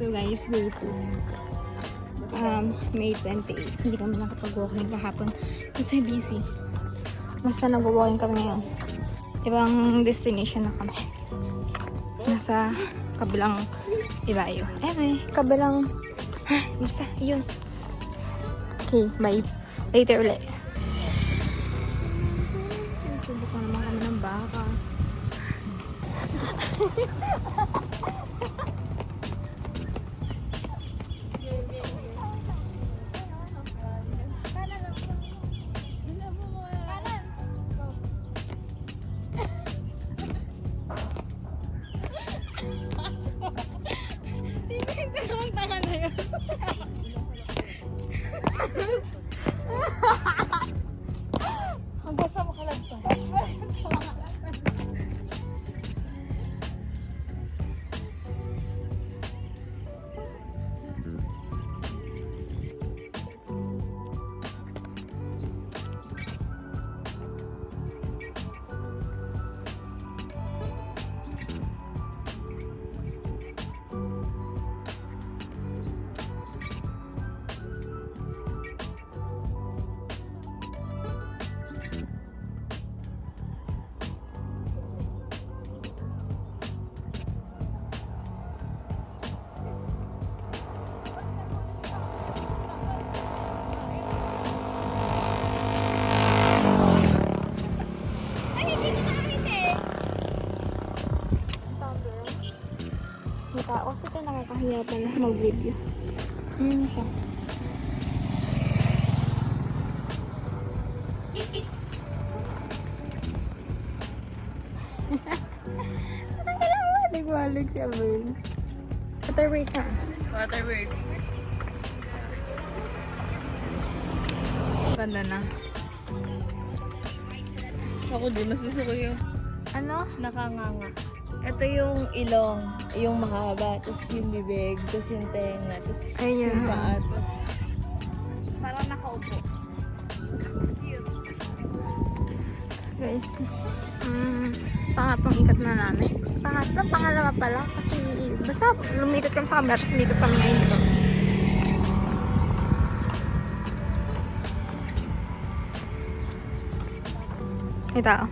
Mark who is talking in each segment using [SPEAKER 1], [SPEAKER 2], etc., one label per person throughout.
[SPEAKER 1] So guys, day 2. May 28. Hindi kami nakapag-walking kahapon kasi busy. Basta nag-walking kami ngayon. Ibang destination na kami. Nasa kabilang Ibayo. Anyway, kabilang basta, yun. Okay, bye. Later ulit. Subukan naman kami ng baka.
[SPEAKER 2] Hanggang sa makalagpan.
[SPEAKER 1] Mata kasi ito nakakahirapan na mag-video. Yun siya. Parang kailangan walig-walig si Abel. Waterbird ka.
[SPEAKER 2] Waterbird.
[SPEAKER 1] Ganda na.
[SPEAKER 2] Ako din, mas gusto ko yung
[SPEAKER 1] Ano?
[SPEAKER 2] nakanganga. Ito yung ilong, yung mahaba, tapos yung bibig, tapos yung tenga, tapos
[SPEAKER 1] Ayun.
[SPEAKER 2] yung paa, tapos parang nakaupo.
[SPEAKER 1] Guys, pangatlong ikat na namin. Pangalawa pala kasi basta lumikot kami sa kabila tapos lumikot kami ngayon dito. May tao.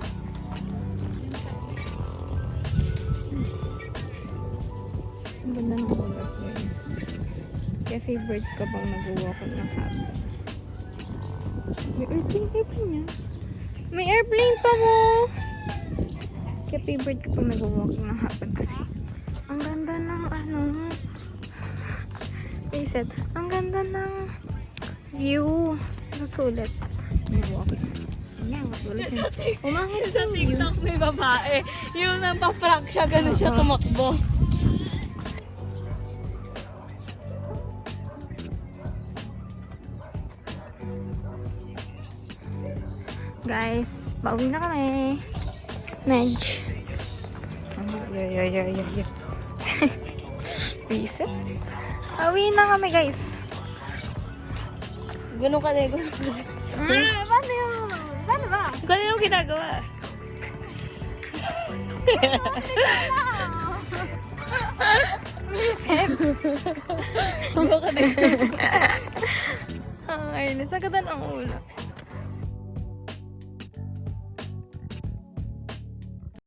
[SPEAKER 1] Ang ganda ng ulap guys. Kaya favorite ko pang nag-walk ng hapon. May airplane yan. May airplane pa mo! Kaya favorite ko pang nag-walking ng hapon kasi ang ganda ng reset. Ang ganda ng view. Susulit. Nag-walking. Yan, matulad yun. Umangit
[SPEAKER 2] Sa
[SPEAKER 1] yung view.
[SPEAKER 2] TikTok may babae, yung napaprank siya, ganun siya tumakbo.
[SPEAKER 1] Guys, pauwi na kami. Medj. Yeah. Reset. Pauwi na kami guys.
[SPEAKER 2] Ganun ka din,
[SPEAKER 1] Paano yun? Paano ba?
[SPEAKER 2] Ganun yung ginagawa.
[SPEAKER 1] Reset.
[SPEAKER 2] Ganun ka din.
[SPEAKER 1] Ay, nasagatan ang ulo.